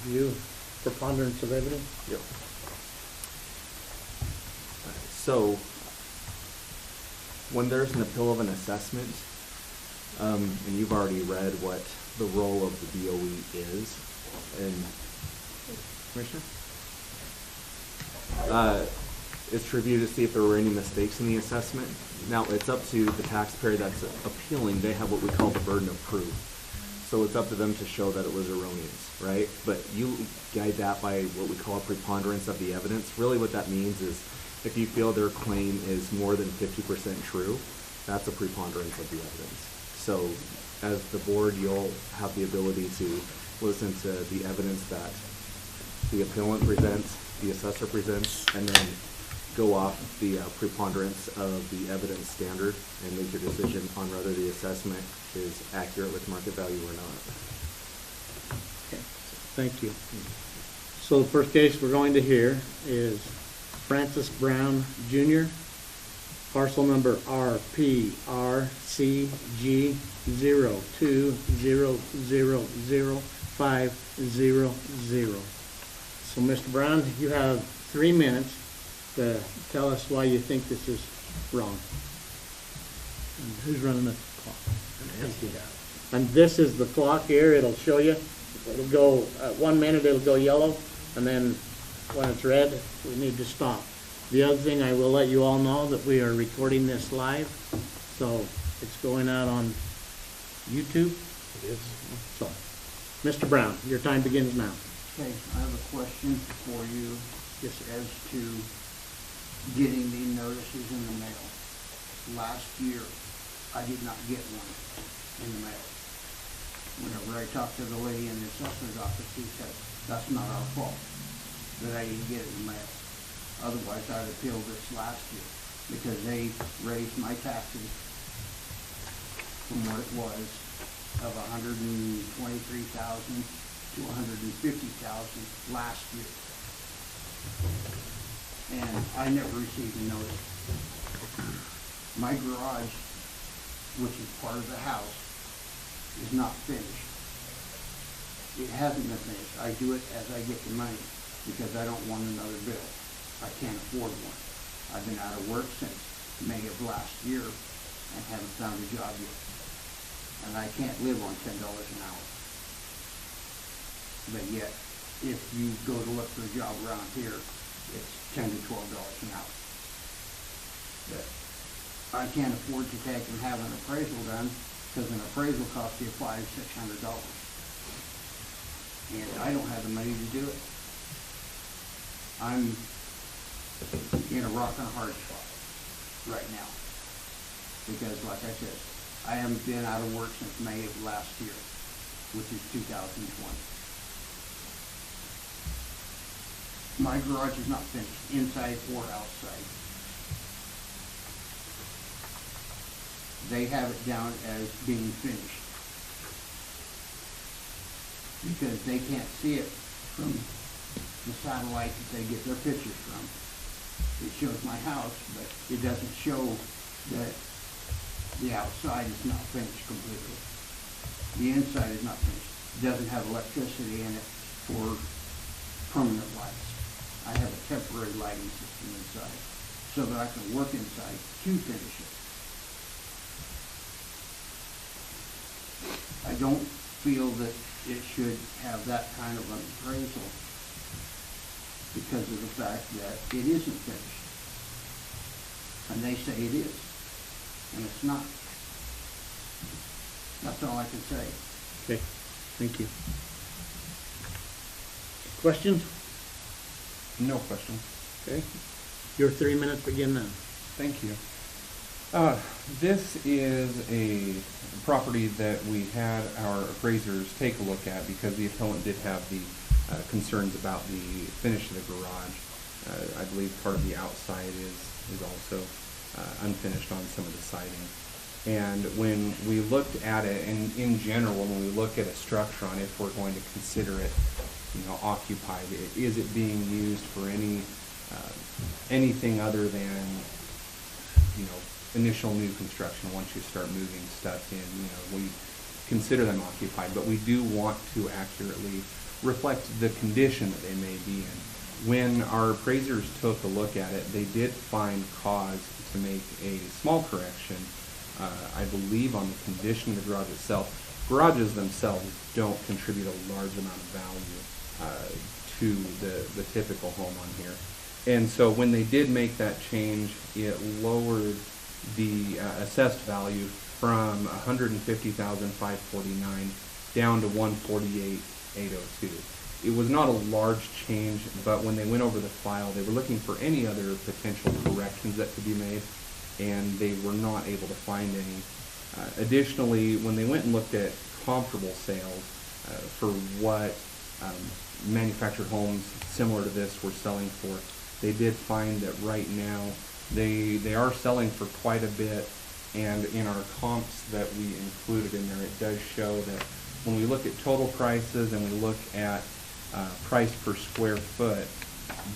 You, preponderance of evidence? Yep. So, when there's an appeal of an assessment, and you've already read what the role of the BOE is, and Commissioner? It's to review to see if there were any mistakes in the assessment. Now, it's up to the taxpayer that's appealing. They have what we call the burden of proof. So it's up to them to show that it was erroneous, right? But you guide that by what we call a preponderance of the evidence. Really what that means is if you feel their claim is more than 50% true, that's a preponderance of the evidence. So as the board, you'll have the ability to listen to the evidence that the appellant presents, the assessor presents, and then go off the preponderance of the evidence standard and make your decision on whether the assessment is accurate with market value or not. Okay, thank you. So the first case we're going to hear is Francis Brown Jr., parcel number RPRC-G02000500. So Mr. Brown, you have 3 minutes to tell us why you think this is wrong. And who's running the clock? Thank you. And this is the clock here. It'll show you. It'll go at 1 minute. It'll go yellow, and then when it's red, we need to stop. The other thing, I will let you all know that we are recording this live, so it's going out on YouTube. It is. So, Mr. Brown, your time begins now. Okay, I have a question for you. Yes, sir. As to getting the notices in the mail. Last year, I did not get one in the mail. Whenever I talked to the lady in the assessor's office, she said, that's not our fault, that I didn't get it in the mail. Otherwise, I'd appeal this last year, because they raised my taxes from what it was of $123,000 to $150,000 last year. And I never received a notice. My garage, which is part of the house, is not finished. It hasn't been finished. I do it as I get the money because I don't want another bill. I can't afford one. I've been out of work since May of last year and haven't found a job yet. And I can't live on $10 an hour. But yet, if you go to look for a job around here, it's $10 to $12 an hour. But I can't afford to take and have an appraisal done because an appraisal costs you $500 to $600. And I don't have the money to do it. I'm in a rock and a hard spot right now. Because like I said, I haven't been out of work since May of last year, which is 2020. My garage is not finished, inside or outside. They have it down as being finished. Because they can't see it from the satellite that they get their pictures from. It shows my house, but it doesn't show that the outside is not finished completely. The inside is not finished. It doesn't have electricity in it for permanent lights. I have a temporary lighting system inside so that I can work inside to finish it. I don't feel that it should have that kind of an appraisal because of the fact that it isn't finished. And they say it is, and it's not. That's all I can say. Okay, thank you. Questions? No question. Okay. Your 3 minutes begin now. Thank you. This is a property that we had our appraisers take a look at because the appellant did have the concerns about the finish of the garage. I believe part of the outside is also unfinished on some of the siding. And when we looked at it, and in general, when we look at a structure on if we're going to consider it, occupied, is it being used for anything other than, initial new construction? Once you start moving stuff in, we consider them occupied, but we do want to accurately reflect the condition that they may be in. When our appraisers took a look at it, they did find cause to make a small correction, I believe on the condition of the garage itself. Garages themselves don't contribute a large amount of value to the typical home on here. And so when they did make that change, it lowered the assessed value from $150,549 down to $148,802. It was not a large change, but when they went over the file, they were looking for any other potential corrections that could be made, and they were not able to find any. Additionally, when they went and looked at comparable sales for what manufactured homes similar to this were selling for, they did find that right now they are selling for quite a bit, and in our comps that we included in there, it does show that when we look at total prices and we look at price per square foot,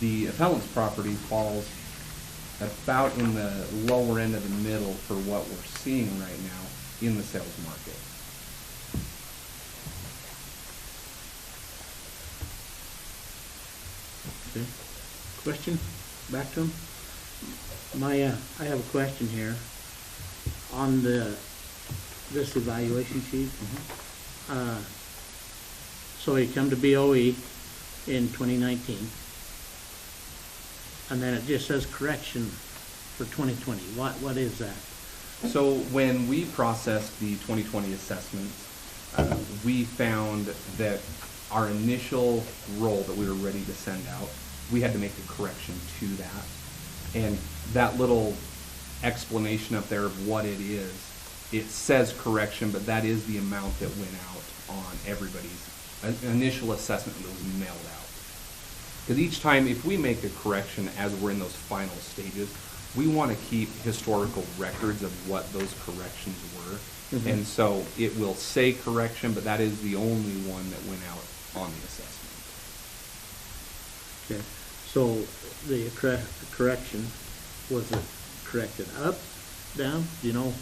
the appellant's property falls about in the lower end of the middle for what we're seeing right now in the sales market. Okay. Question? Back to him? I have a question here. On this evaluation sheet, so you come to BOE in 2019, and then it just says correction for 2020. What is that? So when we processed the 2020 assessments, we found that our initial roll that we were ready to send out, we had to make a correction to that. And that little explanation up there of what it is, it says correction, but that is the amount that went out on everybody's initial assessment that was mailed out. Because each time, if we make a correction as we're in those final stages, we want to keep historical records of what those corrections were. Mm-hmm. And so it will say correction, but that is the only one that went out on the assessment. Okay. So the correction, was it corrected up, down? Do you know?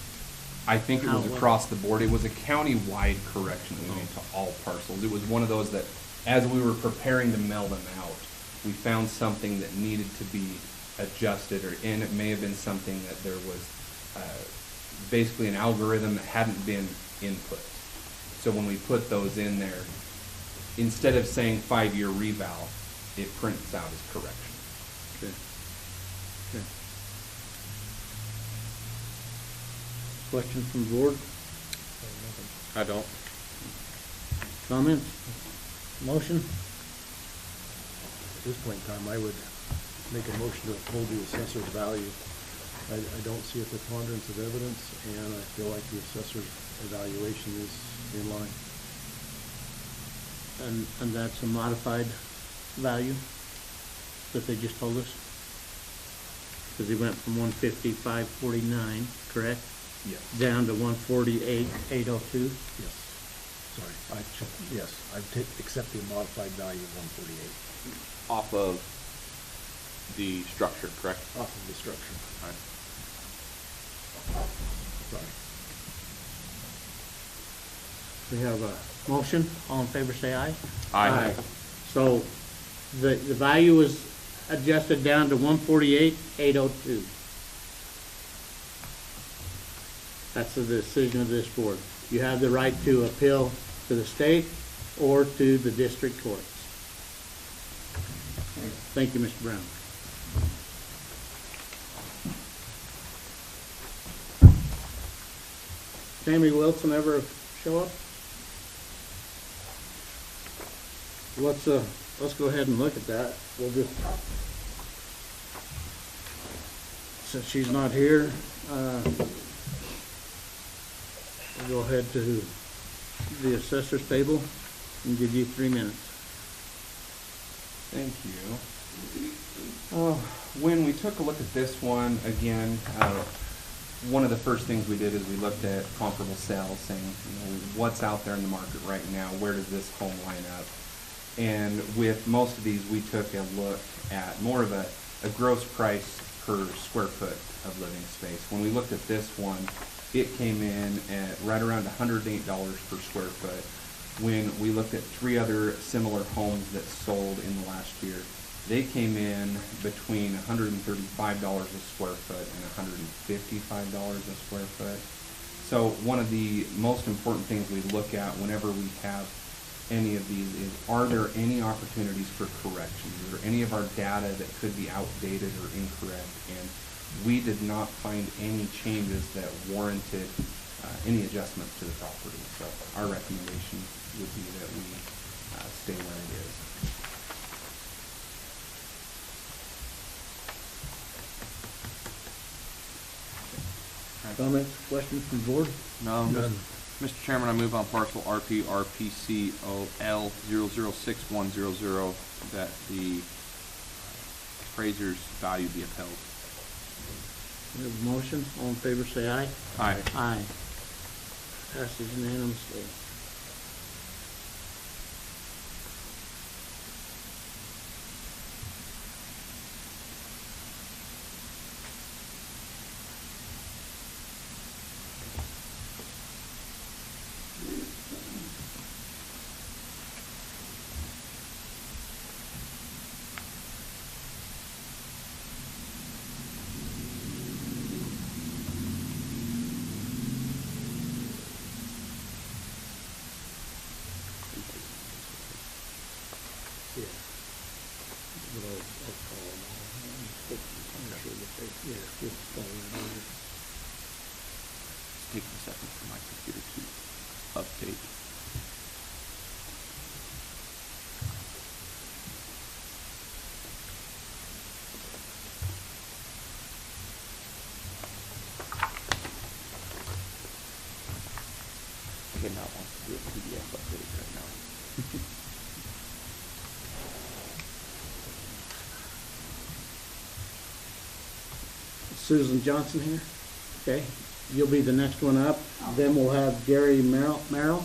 I think it How was it was? across the board. It was a county-wide correction that we made to all parcels. It was one of those that, as we were preparing to mail them out, we found something that needed to be adjusted, and it may have been something that there was basically an algorithm that hadn't been input. So when we put those in there, instead of saying 5-year reval, it prints out as correction. Okay. Okay. Question from the board? I don't. Comments? Motion? At this point in time, I would make a motion to uphold the assessor's value. I don't see a preponderance of evidence, and I feel like the assessor's evaluation is in line. And that's a modified value that they just told us? Because they went from 155.49, correct? Yes. Down to 148.802? Yes. Sorry. Yes, I accept the modified value of 148 Off of the structure, correct? off of the structure. All right. Sorry. We have a motion. All in favor, say aye. Aye. So the value was adjusted down to 148.802. That's the decision of this board. You have the right to appeal to the state or to the district courts. Thank you, Mr. Brown. Tammy Wilson ever show up? Let's go ahead and look at that. We'll just, since she's not here, we'll go ahead to the assessor's table and give you 3 minutes. Thank you. When we took a look at this one, again, one of the first things we did is we looked at comparable sales, saying, what's out there in the market right now? Where does this home line up? And with most of these, we took a look at more of a gross price per square foot of living space. When we looked at this one, it came in at right around $108 per square foot. when we looked at 3 other similar homes that sold in the last year, they came in between $135 a square foot and $155 a square foot. So one of the most important things we look at whenever we have any of these is, are there any opportunities for corrections? Is there any of our data that could be outdated or incorrect? And we did not find any changes that warranted any adjustments to the property. So our recommendation would be that we stay where it is. Comments, questions from the board? No. None. Mr. Chairman, I move on parcel RP RPCOL 0061100 that the appraiser's value be upheld. We have a motion, all in favor say aye. Aye. Aye. Passes unanimously. Yeah. But I'll call them all. I'm sure that they, yeah, we'll call them later. Take a second for my computer to update. Okay, now it wants to do a PDF update right now. Susan Johnson here. Okay, you'll be the next one up. Then we'll have Gary Merrill.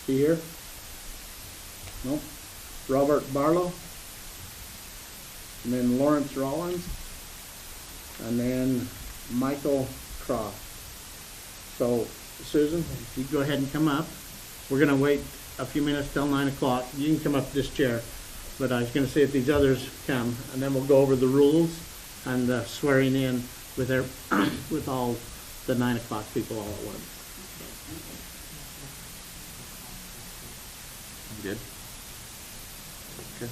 He here? Nope. Robert Barlow. And then Lawrence Rollins. And then Michael Croft. So, Susan, if you go ahead and come up. We're gonna wait a few minutes till 9 o'clock. You can come up to this chair. But I was gonna see if these others come, and then we'll go over the rules and swearing in with their, with all the 9 o'clock people all at once. Good? Okay.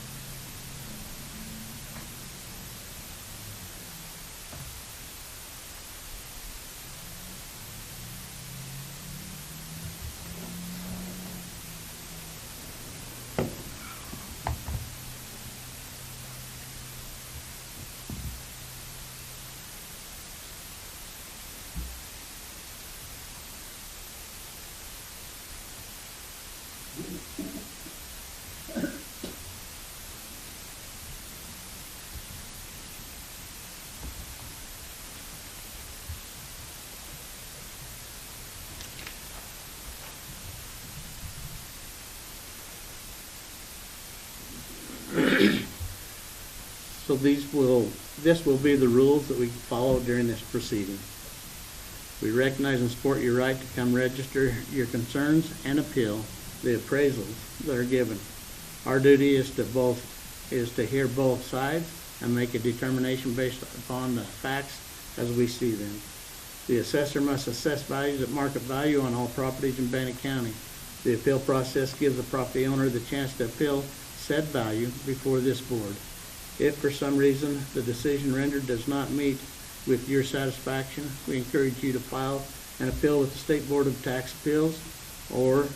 So this will be the rules that we follow during this proceeding. We recognize and support your right to come register your concerns and appeal the appraisals that are given. Our duty is to hear both sides and make a determination based upon the facts as we see them. The assessor must assess values at market value on all properties in Bannock County. The appeal process gives the property owner the chance to appeal said value before this board. If for some reason the decision rendered does not meet with your satisfaction, we encourage you to file an appeal with the State Board of Tax Appeals, or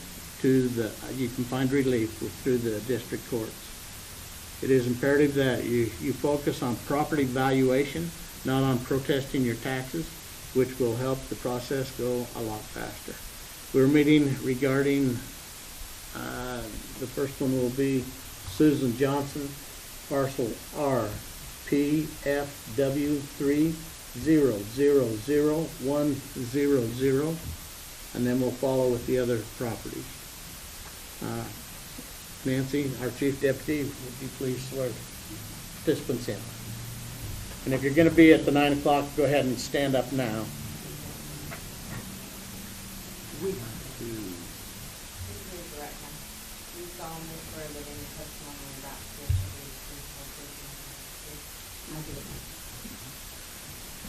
you can find relief through the district courts. It is imperative that you focus on property valuation, not on protesting your taxes, which will help the process go a lot faster. We're meeting regarding, the first one will be Susan Johnson, parcel R, PFW 30000100, and then we'll follow with the other properties. Nancy, our chief deputy, would you please swear participants in? And if you're going to be at the 9 o'clock, go ahead and stand up now.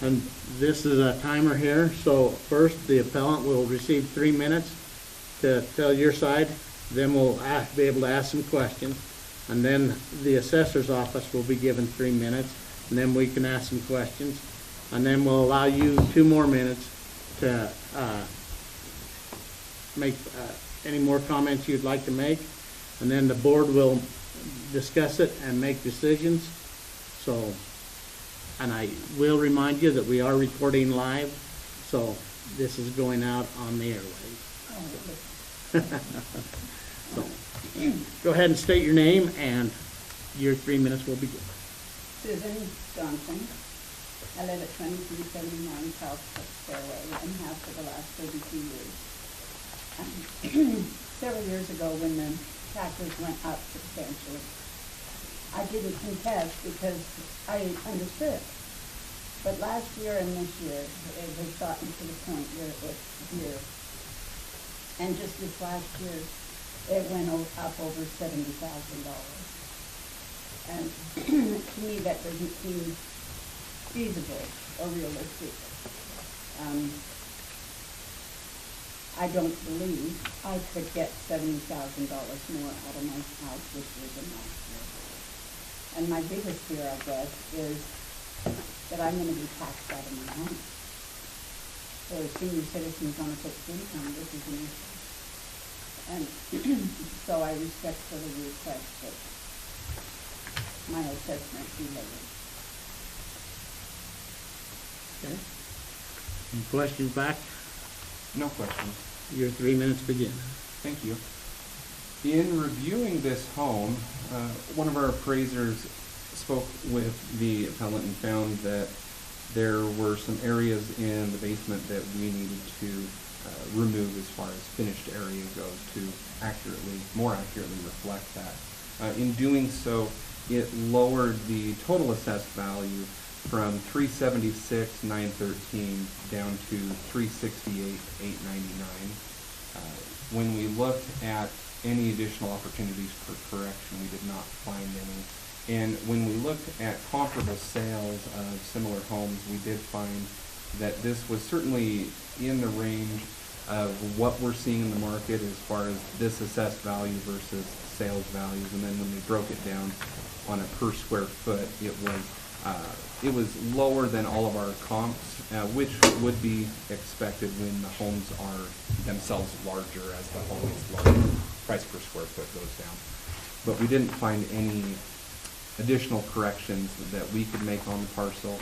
And this is a timer here, so first the appellant will receive 3 minutes to tell your side, then we'll be able to ask some questions, and then the assessor's office will be given 3 minutes, and then we can ask some questions, and then we'll allow you 2 more minutes to make any more comments you'd like to make, and then the board will discuss it and make decisions. So, and I will remind you that we are recording live, so this is going out on the airwaves. So, go ahead and state your name, and your 3 minutes will begin. Susan Johnson. I live at 2379 South Fairway and have for the last 32 years. Several years ago, when the taxes went up substantially, I didn't contest because I understood. But last year and this year, it has gotten to the point where it was here. And just this last year, it went up over $70,000. And to me, that doesn't seem feasible or realistic. I don't believe I could get $70,000 more out of my house this year than last year. And my biggest fear, I guess, is that I'm going to be taxed out of my home. For senior citizens on a fixed income, this is an issue. And so I respectfully request that my assessment be lowered. Okay. Any questions back? No questions. Your 3 minutes begin. Thank you. In reviewing this home, one of our appraisers spoke with the appellant and found that there were some areas in the basement that we needed to remove as far as finished area goes to more accurately reflect that. In doing so, it lowered the total assessed value from $376,913 down to $368,899. When we looked at any additional opportunities for correction, we did not find any. And when we looked at comparable sales of similar homes, we did find that this was certainly in the range of what we're seeing in the market as far as this assessed value versus sales values. And then when we broke it down on a per square foot, it was lower than all of our comps, which would be expected when the homes are themselves larger. As the home is larger, price per square foot goes down. But we didn't find any additional corrections that we could make on the parcel.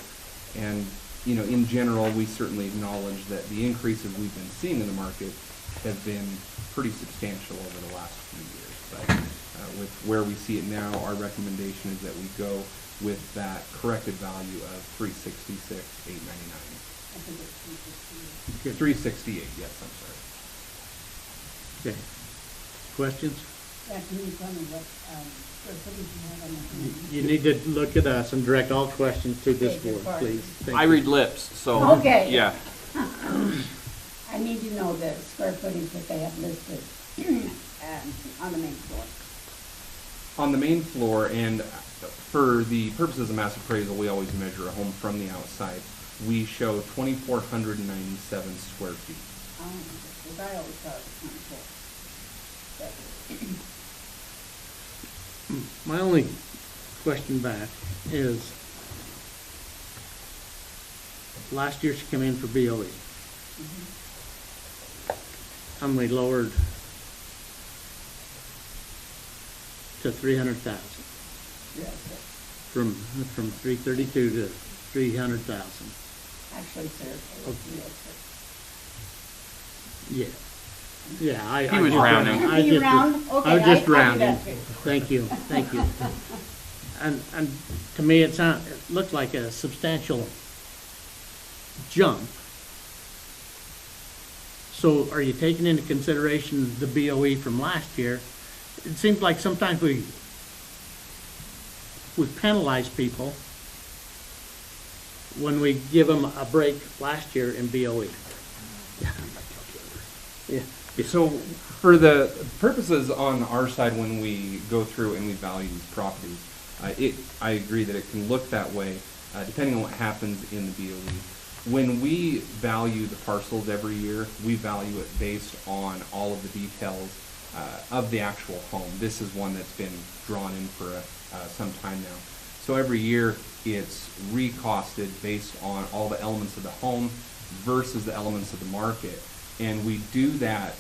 And, you know, in general, we certainly acknowledge that the increases we've been seeing in the market have been pretty substantial over the last few years. But with where we see it now, our recommendation is that we go with that corrected value of $366,899. I think it's 368. 368, yes, I'm sorry. Okay. Questions? Yeah, can you tell me what square footage you have on the home? You need to look at us and direct all questions to this Okay, board, good please. Thank I you. read lips, so. Okay. Yeah. I need to know the square footage that they have listed on the main floor. On the main floor, and for the purposes of mass appraisal, we always measure a home from the outside. We show 2,497 square feet. Because I always thought it was 24. My only question back is, last year she came in for BOE. And we lowered to 300,000. Yes, From 332 to 300,000. actually, sir, it was Yeah. Yeah, I He was just- rounding. I You just- round? I Okay, was just I do rounding. that too. Thank you, thank you. And to me, it looked like a substantial jump. So are you taking into consideration the BOE from last year? It seems like sometimes we penalize people when we give them a break last year in BOE. Yeah. So for the purposes on our side, when we go through and we value these properties, I agree that it can look that way, depending on what happens in the BOE. When we value the parcels every year, we value it based on all of the details of the actual home. This is one that's been drawn in for some time now. So every year it's recosted based on all the elements of the home versus the elements of the market. And we do that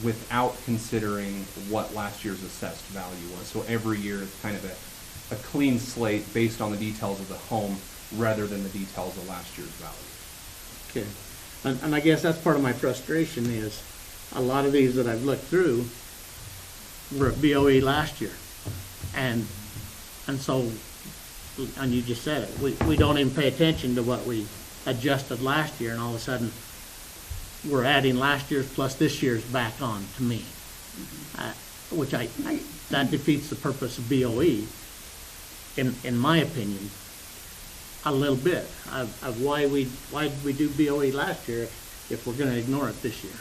without considering what last year's assessed value was. So every year it's kind of a clean slate based on the details of the home rather than the details of last year's value. Okay. And I guess that's part of my frustration is a lot of these that I've looked through were at BOE last year. And so, and you just said it, we don't even pay attention to what we adjusted last year, and all of a sudden we're adding last year's plus this year's back on to me. Which that defeats the purpose of BOE, in my opinion, a little bit of why did we do BOE last year if we're going to ignore it this year.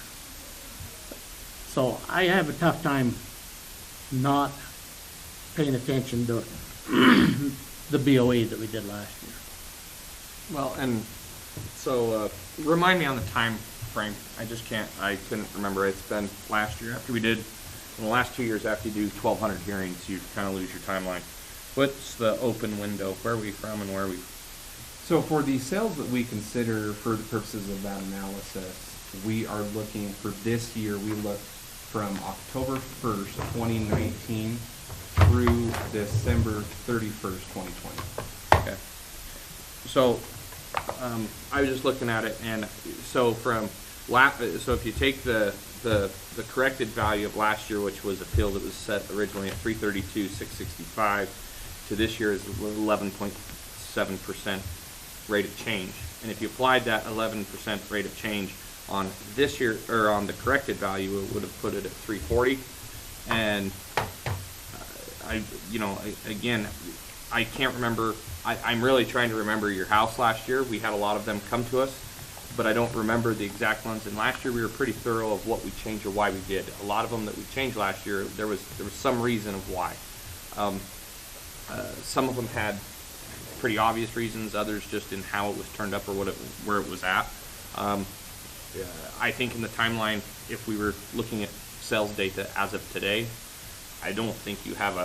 So I have a tough time not paying attention to the BOE that we did last year. Well, and so remind me on the time frame. I couldn't remember. It's been last year after we did, in the last 2 years after you do 1,200 hearings, you kind of lose your timeline. What's the open window? Where are we from and where are we? So for the sales that we consider for the purposes of that analysis, we are looking for this year, we look from October 1st, 2019 through December 31st, 2020. Okay. So I was just looking at it, and so so if you take the corrected value of last year, which was appealed, it was set originally at 332,665, to this year is 11.7% rate of change. And if you applied that 11% rate of change on this year, or on the corrected value, it would have put it at 340. And again, I can't remember. I'm really trying to remember your house last year. We had a lot of them come to us, but I don't remember the exact ones. And last year we were pretty thorough of what we changed or why we did. A lot of them that we changed last year, there was some reason of why. Some of them had pretty obvious reasons, others just in how it was turned up or where it was at. I think in the timeline, if we were looking at sales data as of today, I don't think you have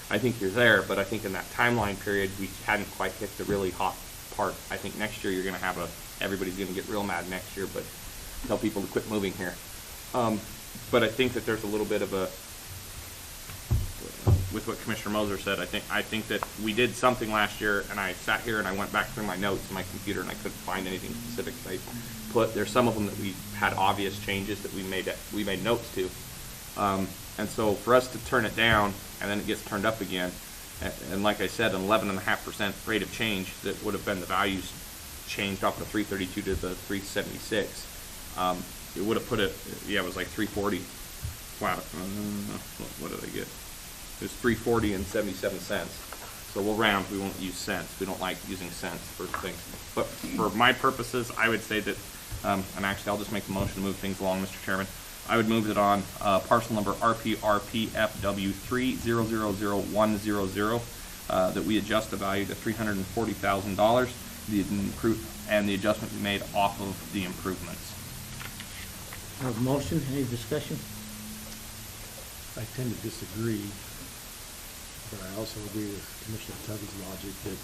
I think you're there, but I think in that timeline period, we hadn't quite hit the really hot part. I think next year you're going to have everybody's going to get real mad next year, but tell people to quit moving here. But I think that there's a little bit of with what Commissioner Moser said, I think that we did something last year, and I sat here and I went back through my notes in my computer and I couldn't find anything specific. There's some of them that we had obvious changes that we made notes to. And so for us to turn it down and then it gets turned up again, and like I said, an 11.5% rate of change that would have been the values changed off the 332 to the 376, it would have put it, it was like 340. Wow, what did I get? It was 340 and 77 cents. So we'll round, we won't use cents. We don't like using cents for things. But for my purposes, I would say that, and actually I'll just make the motion to move things along, Mr. Chairman. I would move it on parcel number RPRPFW3000100, that we adjust the value to $340,000, and the adjustment we made off of the improvements. I have a motion, any discussion? I tend to disagree, but I also agree with Commissioner Tubby's logic that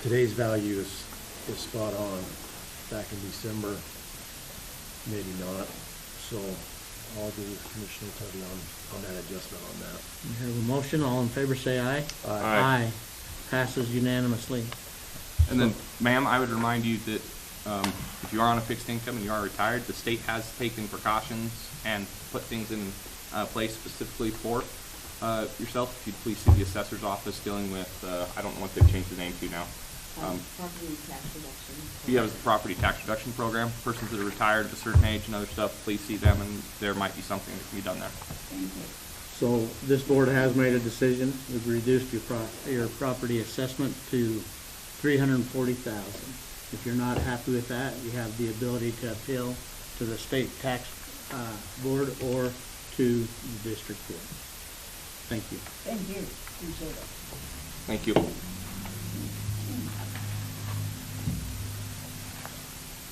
today's value is spot on. Back in December, maybe not. So I'll agree with Commissioner Tubby on that adjustment on that. We have a motion, all in favor say aye. Aye. Aye. Passes unanimously. And then, ma'am, I would remind you that if you are on a fixed income and you are retired, the state has taken precautions and put things in place specifically for yourself. If you'd please see the assessor's office dealing with, I don't know what they've changed the name to now. Property tax reduction. Yeah, it was the property tax reduction program. Persons that are retired at a certain age and other stuff, please see them, and there might be something that can be done there. So this board has made a decision. We've reduced your property assessment to $340,000. If you're not happy with that, you have the ability to appeal to the state tax board or to the district court. Thank you. Thank you, appreciate it. Thank you.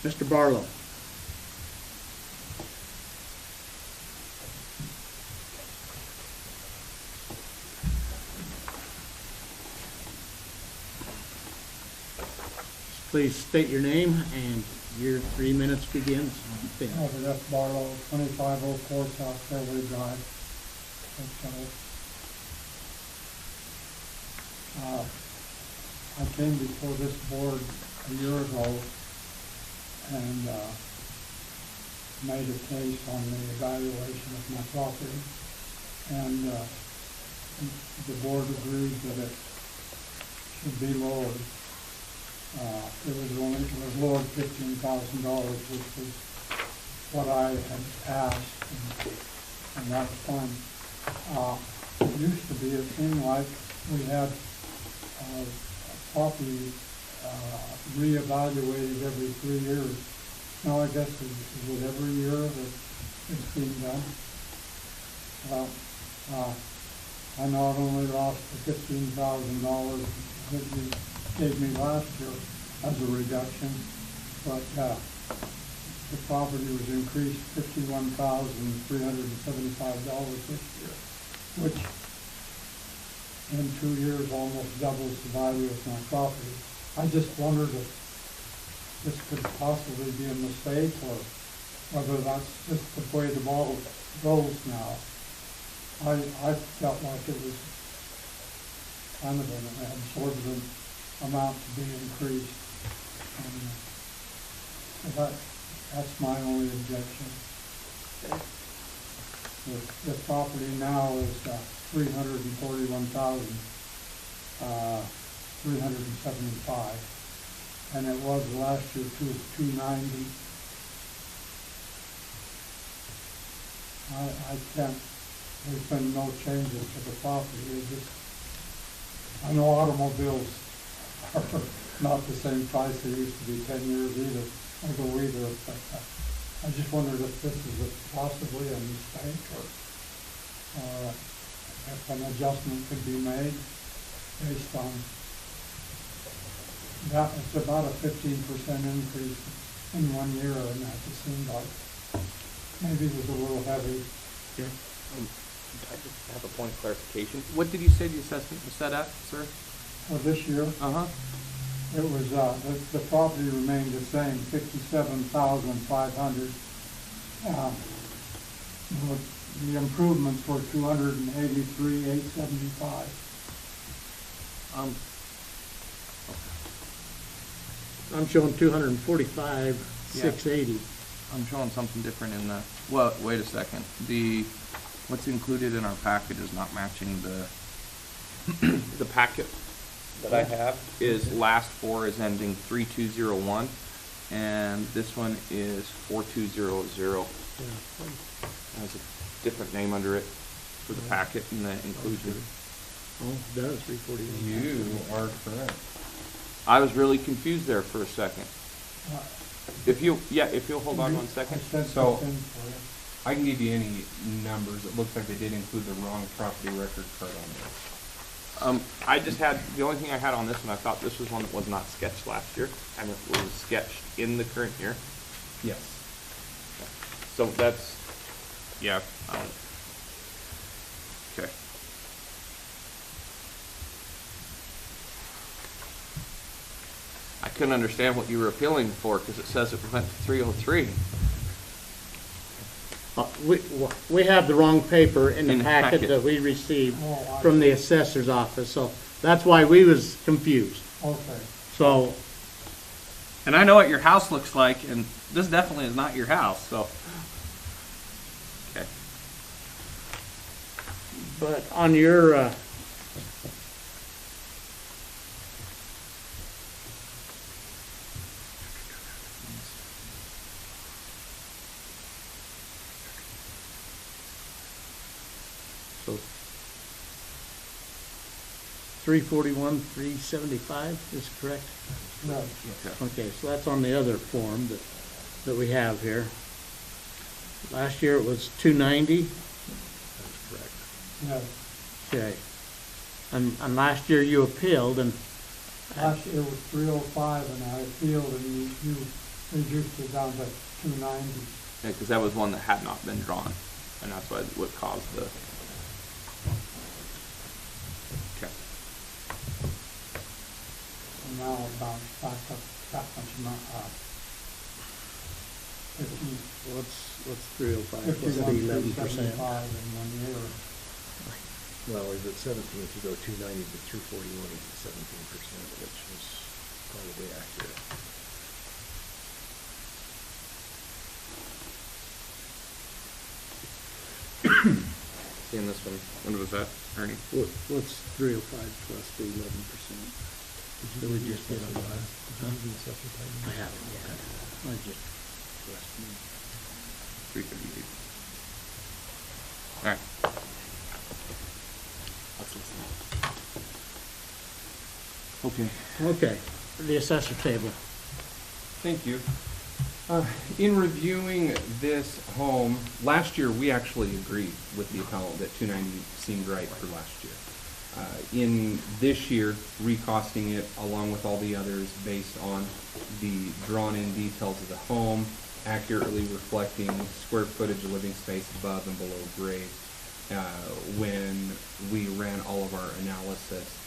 Mr. Barlow. Please state your name and your 3 minutes begins. Robert F. Barlow, 2504 South Fairway Drive. I came before this board a year ago and made a case on the evaluation of my property. And the board agreed that it should be lowered. It was lowered $15,000, which was what I had asked, and that's fine. It used to be, it seemed like we had property reevaluated every 3 years. Now I guess is it every year that it's being done? Well, I not only lost the $15,000 that you gave me last year as a reduction, but the property was increased $51,375 this year, which in 2 years almost doubles the value of my property. I just wondered if this could possibly be a mistake or whether that's just the way the ball goes now. I felt like it was kind of an absorbent amount to be increased. And that's my only objection. The property now is $341,375, and it was last year $290. I can't. There's been no changes to the property. I know automobiles are not the same price they used to be 10 years ago either, but I just wondered if this is possibly a mistake or if an adjustment could be made based on that. It's about a 15% increase in 1 year, and that just seemed like maybe it was a little heavy. Yeah. I just have a point of clarification. What did you say the assessment was set at, sir? For this year, Uh-huh. it was, the property remained the same, 57,500. The improvements were 283,875. I'm showing 245,680. I'm showing something different in the, well, wait a second. What's included in our packet is not matching the packet that I have is last four is ending 3201, and this one is 4200. Has a different name under it for the packet and the inclusion. Oh, it does, 340. You are correct. I was really confused there for a second. If you'll hold on 1 second. So, I can give you any numbers. It looks like they did include the wrong property record card on this. I just had, the only thing I had on this one, I thought this was one that was not sketched last year, and it was sketched in the current year. Yes. So that's, yeah, okay. I couldn't understand what you were appealing for, because it says it went to 303. We have the wrong paper in In the the packet packet. that we received Oh, from the assessor's office, so that's why we was confused. Okay. So, And I know what your house looks like, and this definitely is not your house, so. Okay. but on your, so 341, 375 is correct? Right. Okay, so that's on the other form that we have here. Last year it was 290. That's correct. Yes. Okay. And last year you appealed, and Last year was 305, and I appealed, and you reduced it down to 290. Yeah, because that was one that had not been drawn, and that's what caused the. Okay. And now it bounced back up that much, 50, What's 305 plus the 11%? 51,375 in 1 year. Well, is it 17, if you go 290 to 341, it's at 17%, which is probably accurate. Seeing this one, what was that, Ernie? What's 305 plus the 11%? Did we just get on the last? I haven't yet. I just questioned. 338. All right. Okay. Okay, the assessor table. Thank you. In reviewing this home, last year, we actually agreed with the appellant that 290 seemed right for last year. In this year, recosting it along with all the others based on the drawn-in details of the home, accurately reflecting square footage of living space above and below grade. When we ran all of our analysis,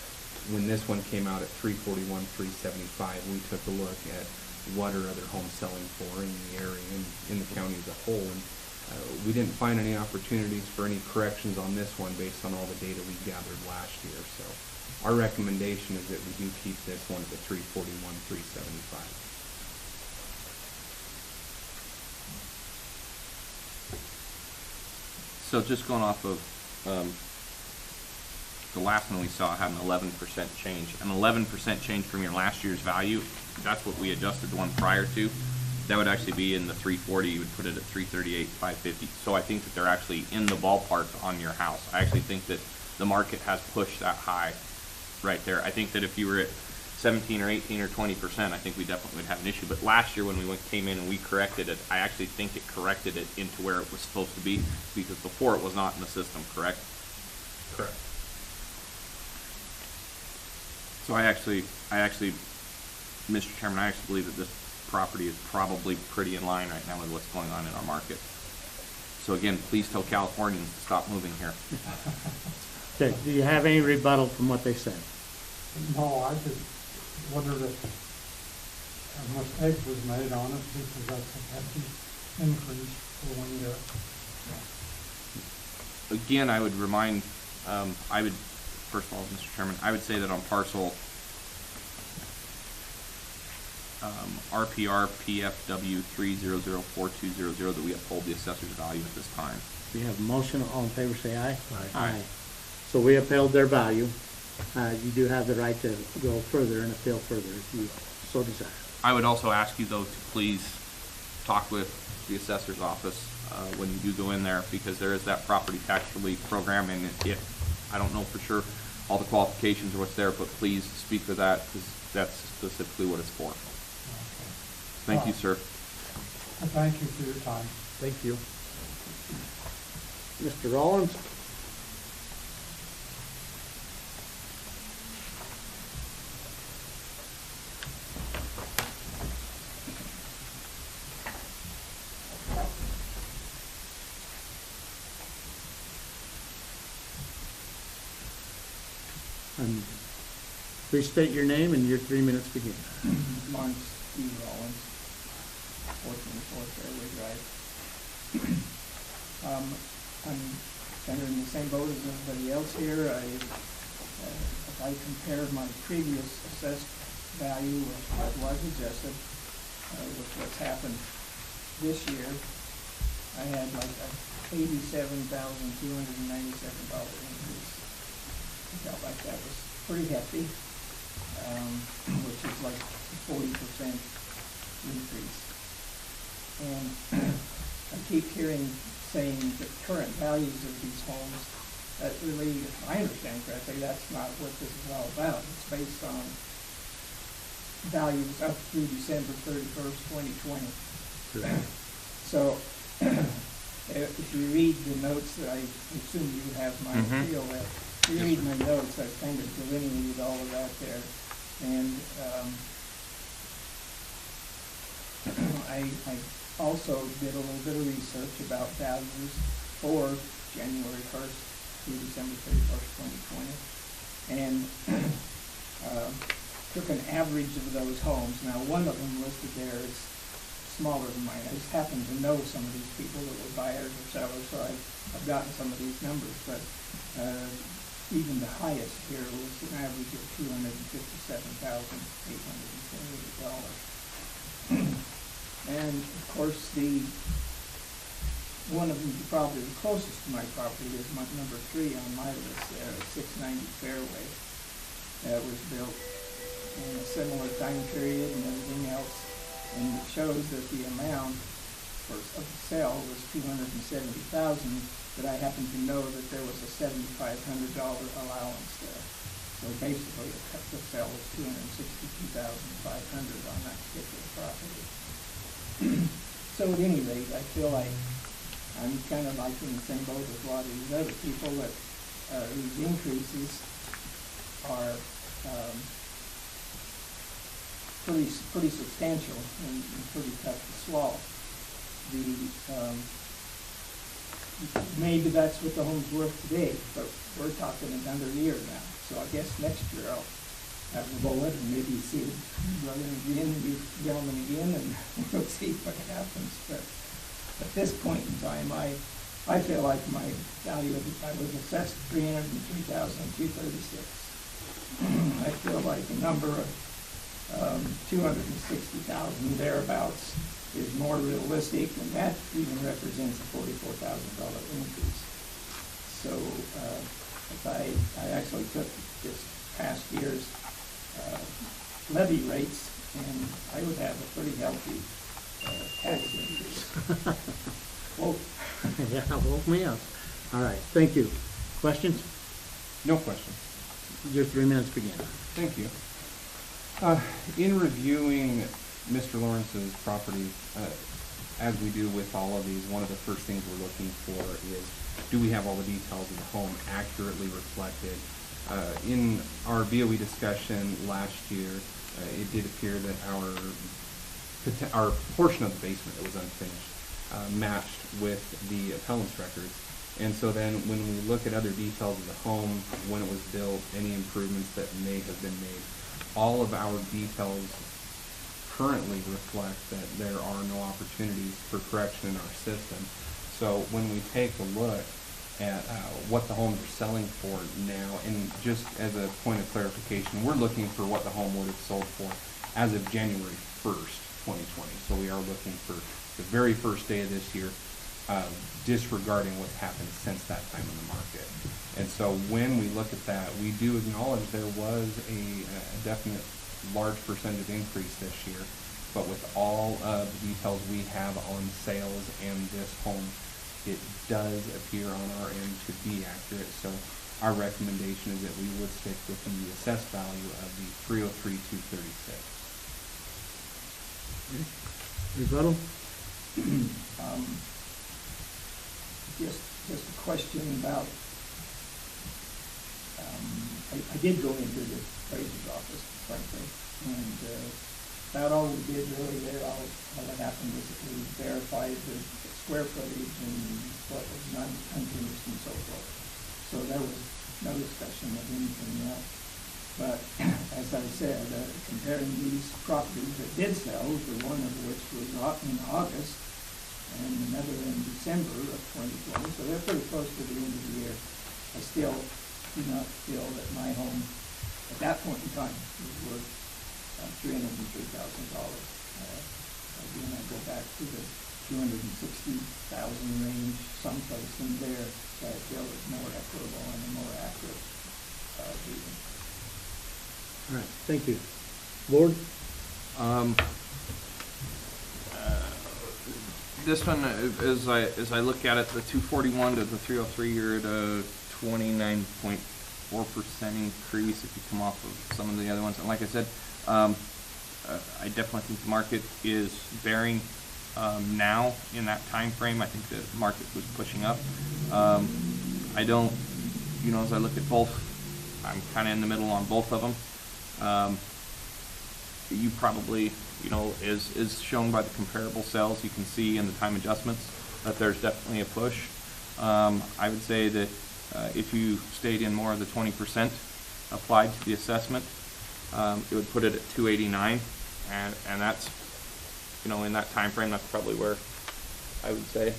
when this one came out at 341, 375, we took a look at what are other homes selling for in the area and in the county as a whole. And we didn't find any opportunities for any corrections on this one based on all the data we gathered last year. So our recommendation is that we do keep this one at the 341, 375. So just going off of the last one we saw had an 11% change. An 11% change from your last year's value, that's what we adjusted the one prior to. That would actually be in the 340, you would put it at 338, 550. So I think that they're actually in the ballpark on your house. I actually think that the market has pushed that high right there. I think that if you were at 17 or 18 or 20%, I think we definitely would have an issue. But last year when we came in and we corrected it, I actually think it corrected it into where it was supposed to be, because before it was not in the system, correct? Correct. So I actually, Mr. Chairman, I actually believe that this property is probably pretty in line right now with what's going on in our market. So again, please tell Californians to stop moving here. Okay, do you have any rebuttal from what they said? No, I just wondered if a mistake was made on it, because that's a hefty increase for 1 year. Again, I would remind, first of all, Mr. Chairman, I would say that on parcel RPR PFW 3004200 that we uphold the assessor's value at this time. We have a motion, all in favor say aye. Aye. So we upheld their value. You do have the right to go further and appeal further if you so desire. I would also ask you, though, to please talk with the assessor's office when you do go in there, because there is that property tax relief program, and I don't know for sure all the qualifications or what's there, but please speak to that, because that's specifically what it's for. Okay. Thank you, sir. Thank you for your time. Thank you. Mr. Rollins? And please state your name and your 3 minutes begin. Mine's Steve Rollins, 1404 Fairway Drive. I'm kind of in the same boat as everybody else here. If I compare my previous assessed value with what was adjusted, with what's happened this year, I had like a $87,297 increase. I felt like that was pretty hefty, which is like a 40% increase. And I keep hearing saying the current values of these homes, that really, if I understand correctly, that's not what this is all about. It's based on values up through December 31st, 2020. So if you read the notes that I assume you have my appeal with, if you read my notes, I've kind of delineated all of that there. And I also did a little bit of research about values for January 1st through December 31st, 2020, and took an average of those homes. Now, one of them listed there is smaller than mine. I just happen to know some of these people that were buyers or sellers, so I've gotten some of these numbers, but even the highest here was an average of $257,828. And of course, one of them, probably the closest to my property, is my number 3 on my list there, 690 Fairway. That was built in a similar time period and everything else, and it shows that the amount of the sale was $270,000, but I happen to know that there was a $7,500 allowance there. So basically, the sale was $262,500 on that particular property. So at any rate, I feel like I'm kind of like in the same boat as a lot of these other people, that these increases are pretty substantial and pretty tough to swallow. Maybe that's what the home's worth today, but we're talking another year now. So I guess next year I'll have a bullet and maybe see brother again, you gentlemen again, and we'll see what happens. But at this point in time, I feel like my value I was assessed $303,236. I feel like a number of $260,000 thereabouts is more realistic, and that even represents a $44,000 increase. So if I actually took this past year's levy rates, and I would have a pretty healthy tax increase. Whoa. Yeah, woke me up. All right, thank you. Questions? No questions. Your 3 minutes begin. Thank you. In reviewing Mr. Lawrence's property, as we do with all of these, one of the first things we're looking for is, do we have all the details of the home accurately reflected? In our BOE discussion last year, it did appear that our portion of the basement that was unfinished matched with the appellant's records. And so then when we look at other details of the home, when it was built, any improvements that may have been made, all of our details currently reflect that there are no opportunities for correction in our system. So when we take a look at what the homes are selling for now, and just as a point of clarification, we're looking for what the home would have sold for as of January 1st, 2020. So we are looking for the very first day of this year, disregarding what's happened since that time in the market. And so when we look at that, we do acknowledge there was a definite large percentage increase this year, but with all of the details we have on sales and this home, it does appear on our end to be accurate. So our recommendation is that we would stick with the assessed value of the $303,236. Rebuttal? Just a question about, I did go into the appraiser's office, frankly, and about all we did really there, all that happened was that we verified the square footage and what was unfinished and so forth. So there was no discussion of anything else. But as I said, comparing these properties that did sell, the one of which was in August and another in December of 2020, so they're pretty close to the end of the year, I still do not feel that my home at that point in time was worth $303,000. Again, I go back to the $260,000 range, someplace in there, that I feel is more equitable and a more accurate reading. All right, thank you. Board? This one, as I look at it, the 241 to the 303, you're at a 29.4% increase if you come off of some of the other ones. And like I said, I definitely think the market is bearing now in that time frame. I think the market was pushing up. I don't, as I look at both, I'm kind of in the middle on both of them. You probably, you know, is shown by the comparable sales. You can see in the time adjustments that there's definitely a push. I would say that if you stayed in more of the 20% applied to the assessment, it would put it at 289, and that's, you know, in that time frame, that's probably where I would say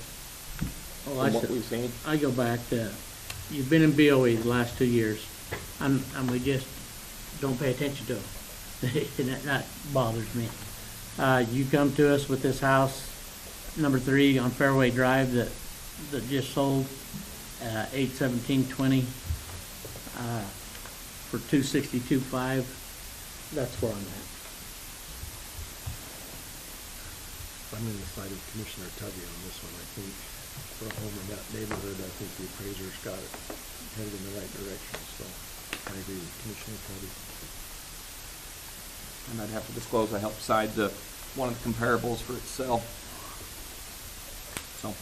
Well, from what we've seen. I go back to, you've been in BOE the last 2 years, and we just don't pay attention to them. And that bothers me. You come to us with this house, number 3 on Fairway Drive that just sold, 8/17/20, for 262.5. That's where I'm at. I'm in the side of Commissioner Tubby on this one. I think for a home in that neighborhood, I think the appraiser's got it headed in the right direction, so I agree with Commissioner Tubby. And I'd have to disclose I helped side one of the comparables for itself. So,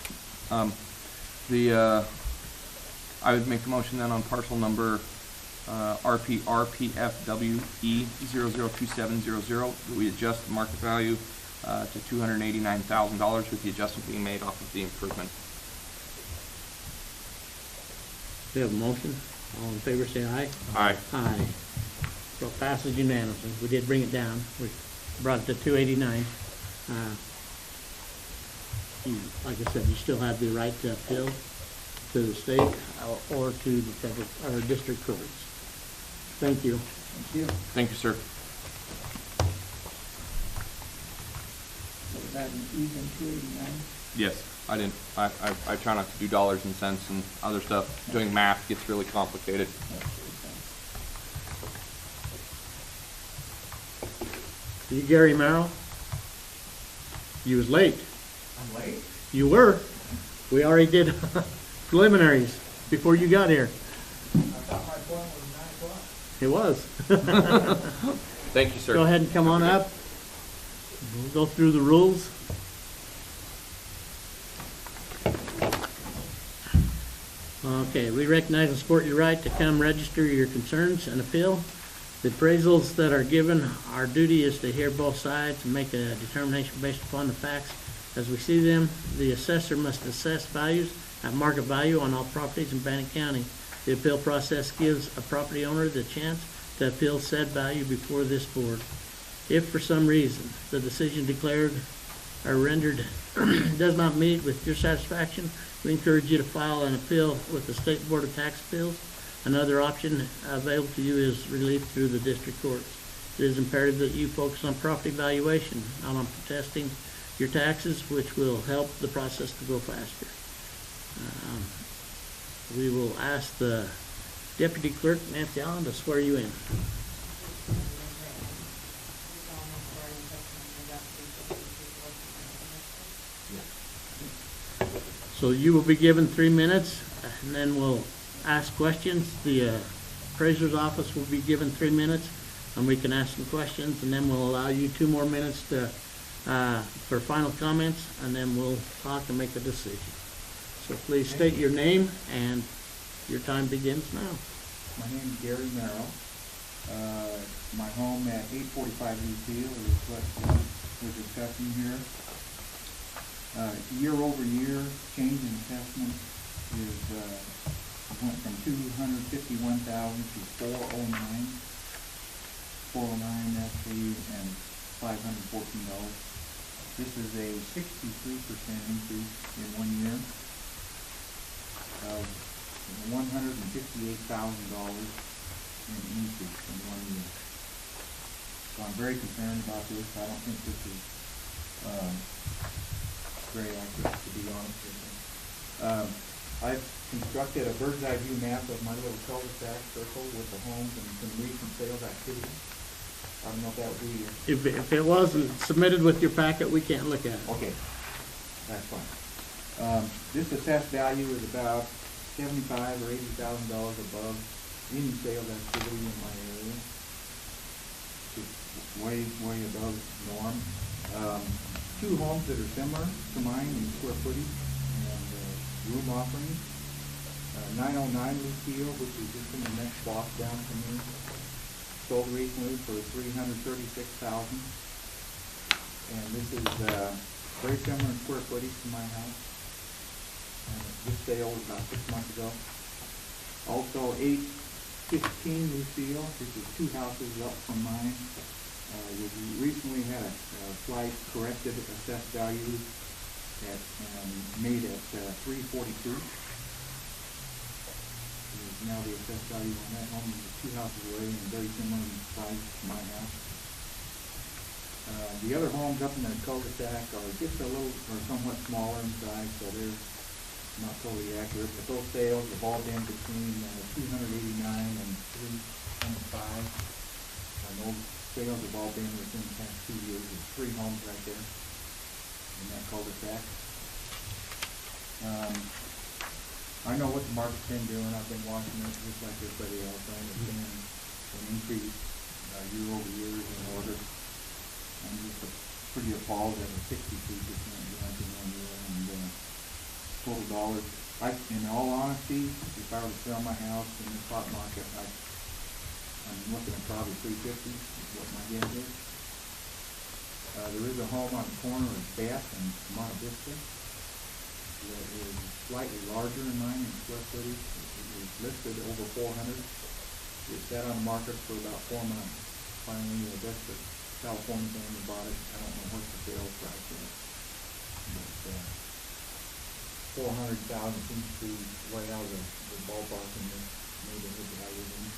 I would make a motion then on parcel number RPFWE 002700 that we adjust the market value to $289,000 with the adjustment being made off of the improvement. We have a motion. All in favor, say aye. Aye. Aye. So it passes unanimously. We did bring it down. We brought it to 289. Like I said, you still have the right to appeal to the state or to the federal or district courts. Thank you. Thank you. Thank you, sir. So is that an even 289? Yes, I didn't. I try not to do dollars and cents and other stuff. Doing math gets really complicated. You Gary Merrill? You was late. I'm late? You were. We already did preliminaries before you got here. I thought my appointment was 9 o'clock. It was. Thank you, sir. Go ahead and come on up. We'll go through the rules. Okay, we recognize and support your right to come register your concerns and appeal. The appraisals that are given, our duty is to hear both sides and make a determination based upon the facts as we see them. The assessor must assess values at market value on all properties in Bannock County. The appeal process gives a property owner the chance to appeal said value before this board. If for some reason the decision declared or rendered does not meet with your satisfaction, we encourage you to file an appeal with the State Board of Tax Appeals. Another option available to you is relief through the district courts. It is imperative that you focus on property valuation, not on protesting your taxes, which will help the process to go faster. We will ask the Deputy Clerk, Nancy Allen, to swear you in. So you will be given 3 minutes, and then we'll ask questions. The appraiser's office will be given 3 minutes, and we can ask some questions, and then we'll allow you 2 more minutes to for final comments, and then we'll talk and make a decision. So please state your name, and your time begins now. My name is Gary Merrill. My home at 845 Lee Field is what we're discussing here. Year over year, change in assessment is went from $251,000 to $409. $409 SC and $514. This is a 63% increase in 1 year of $158,000 in increase in 1 year. So I'm very concerned about this. I don't think this is very accurate, to be honest with you. I've constructed a bird's eye view map of my little cul-de-sac circle with the homes and some recent sales activity. I don't know if that would be... If it wasn't submitted with your packet, we can't look at it. Okay, that's fine. This assessed value is about $75,000 or $80,000 above any sales activity in my area. It's way above norm. 2 homes that are similar to mine in square footage and room offerings. 909 Lucille, which is just in the next block down from me, sold recently for $336,000. And this is, very similar in square footage to my house. And this sale was about 6 months ago. Also, 815 Lucille, this is 2 houses up from mine. We recently had a slight corrected assessed value at, made at 342. Is now the assessed value on that home is 2 houses away and very similar in size to my house. The other homes up in the cul-de-sac are just a little, or somewhat smaller in size, so they're not totally accurate, but those sales have all been between 289 and 325. And those sales have all been within the past 2 years. There's 3 homes right there in that cul-de-sac. I know what the market's been doing. I've been watching it just like everybody else. I understand an increase year over year in order. I'm just pretty appalled at a 63% jump in 1 year and total dollars. In all honesty, if I were to sell my house in the spot market, I'm looking at probably 350 is what my guess is. There is a home on the corner of Bath and Monte Vista that is slightly larger than mine in square footage. It was listed over 400. It sat on the market for about 4 months. Finally, a desperate California family bought it. I don't know what the sales price is, but 400,000 seems to be way out of the ballpark in this neighborhood that I live in.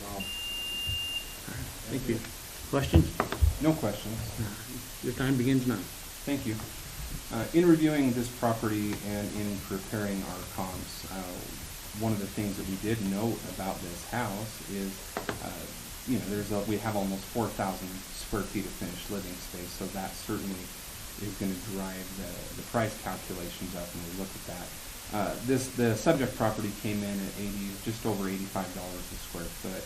Wow. Thank you. Questions? No questions. Your time begins now. Thank you. In reviewing this property and in preparing our comps, one of the things that we did note about this house is, we have almost 4,000 square feet of finished living space, so that certainly is going to drive the price calculations up when we look at that. The subject property came in at just over $85 a square foot.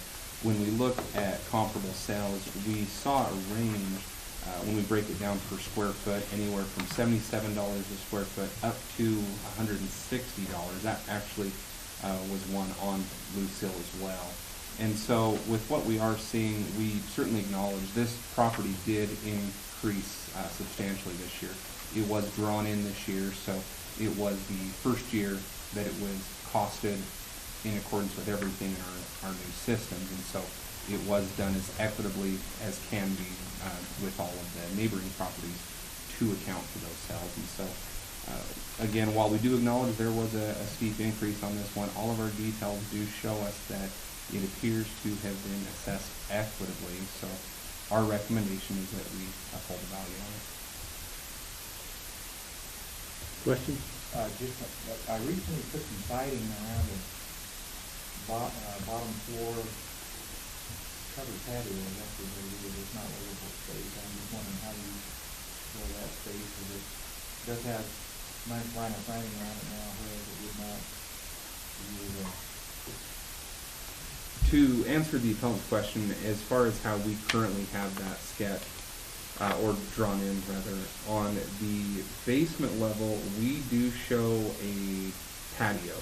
When we look at comparable sales, we saw a range when we break it down per square foot, anywhere from $77 a square foot up to $160. That actually was one on Lucille as well. And so with what we are seeing, we certainly acknowledge this property did increase substantially this year. It was drawn in this year, so it was the first year that it was costed in accordance with everything in our new systems, and so it was done as equitably as can be with all of the neighboring properties to account for those sales. And so again, while we do acknowledge there was a steep increase on this one, all of our details do show us that it appears to have been assessed equitably, so our recommendation is that we uphold the value on it. Questions? I recently put some siding around the bottom floor covered patio. That's what it is. It's not livable space. I'm just wondering how you fill that space. It does have nice vinyl siding around it now, whereas it would not years ago. To answer the appellant's question, as far as how we currently have that sketch, or drawn in rather, on the basement level, we do show a patio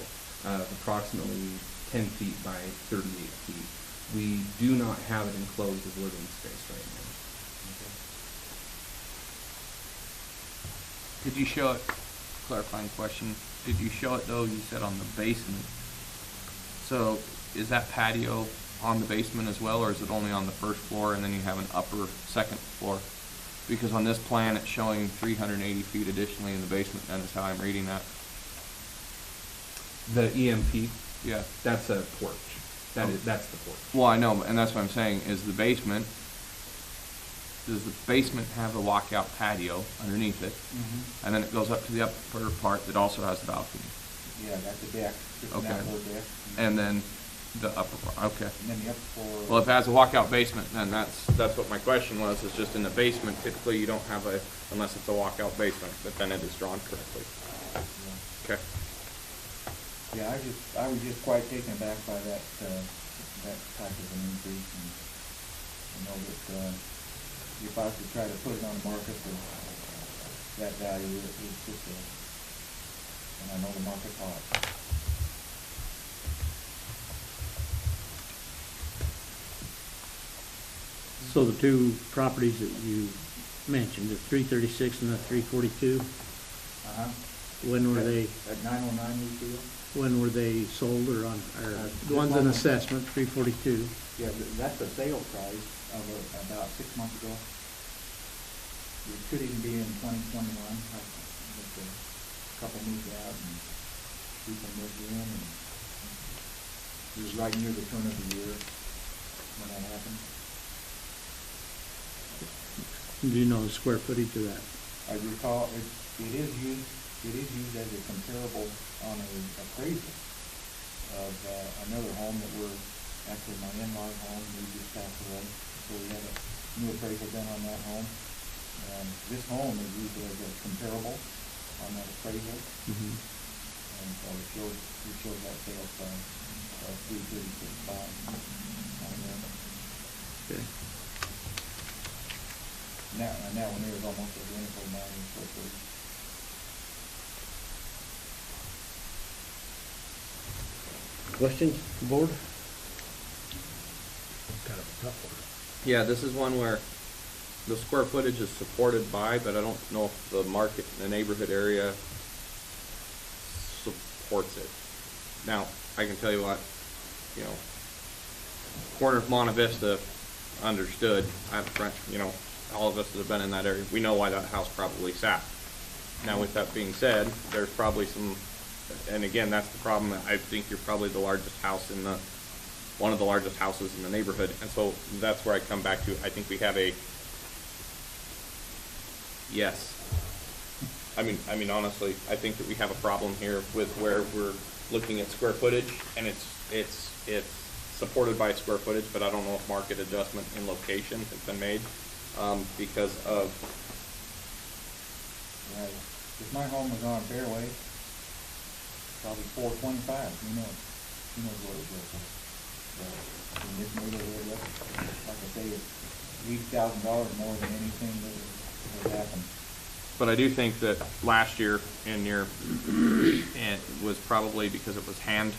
of approximately 10 feet by 38 feet. We do not have it enclosed as living space right now. Did you show it, clarifying question, did you show it though, you said on the basement? So is that patio on the basement as well, or is it only on the first floor and then you have an upper second floor? Because on this plan it's showing 380 feet additionally in the basement, and is how I'm reading that. The EMP, Yeah. that's a porch. That's the porch. Well, I know, and that's what I'm saying, is the basement, does the basement have a walkout patio underneath it? Mm-hmm. And then it goes up to the upper part that also has the balcony? Yeah, that's a deck, just an Okay. outdoor deck. And then the upper part, okay. And then the upper floor. Well, if it has a walkout basement, then that's what my question was, is just in the basement, typically you don't have unless it's a walkout basement, but then it is drawn correctly. Yeah. Okay. Yeah, I was just quite taken aback by that type of an increase, and I know that if I could try to put it on the market for that value, it's just and I know the market's hot. So the two properties that you mentioned, the 336 and the 342, Uh-huh. when were they, At 909 New Field? when were they sold or on, or This the ones in one- assessment, 342? Yeah, that's the sale price of about 6 months ago. It could even be in 2021, but a couple moved out and people moved in, and it was right near the turn of the year when that happened. Do you know the square footage of that? I recall, it is used as a comparable on a appraisal of another home that we're, actually my in-law's home, we just passed away, so we had a new appraisal done on that home. And this home is used as a comparable on that appraisal, Mm-hmm. and so it shows that sales price of $336,500 on there. Okay. And that one there is almost identical to mine in square footage. Questions, board? Kind of a tough one. Yeah, this is one where the square footage is supported by, but I don't know if the market in the neighborhood area supports it. Now, I can tell you what, you know, corner of Monte Vista, understood. I have a friend, you know, all of us that have been in that area, we know why that house probably sat. Now, with that being said, there's probably some, and again, that's the problem. I think you're probably the largest house in the, one of the largest houses in the neighborhood, and so that's where I come back to. I think we have a yes. I mean, honestly, I think that we have a problem here with where we're looking at square footage, and it's supported by square footage, but I don't know if market adjustment in location has been made because of. Right. If my home was on Fairway, probably 425, who knows what it was. But in this neighborhood, like I say, it's $80,000 more than anything that would happen. But I do think that last year in your, it was probably because it was hand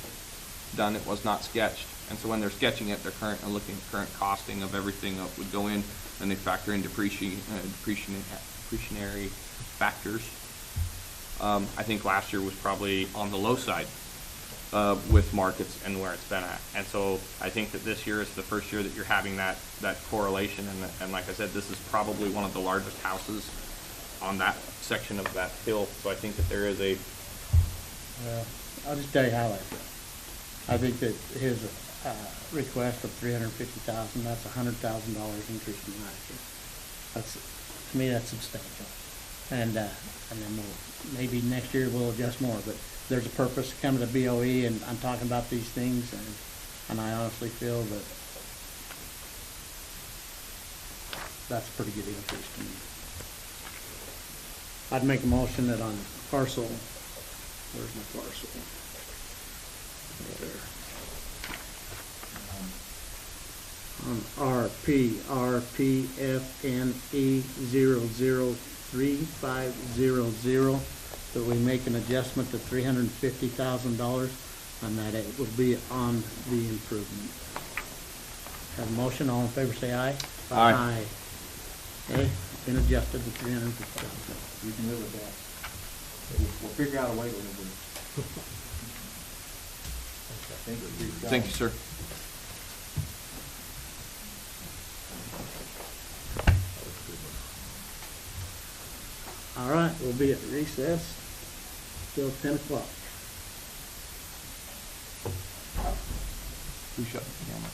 done, it was not sketched. And so when they're sketching it, they're looking at current costing of everything that would go in, and they factor in depreciatory factors. I think last year was probably on the low side with markets and where it's been at. And so I think that this year is the first year that you're having that correlation. And like I said, this is probably one of the largest houses on that section of that hill. So I think that there is a. Well, I'll just tell you how I feel. I think that his request of $350,000, that's $100,000 increase from last year. That's, to me, that's substantial. And then maybe next year we'll adjust more, but there's a purpose to come to the BOE, and I'm talking about these things, and I honestly feel that that's a pretty good increase to me. I'd make a motion that on parcel, where's my parcel? Right there. On RPFNE 003500, that we make an adjustment to $350,000, and that it will be on the improvement. Have a motion, all in favor say aye. Aye. Okay, been adjusted to $350,000. We can live with that. We'll figure out a way to live with it. Thank you. Thank you, sir. All right, we'll be at recess till 10 o'clock. Who shut the camera?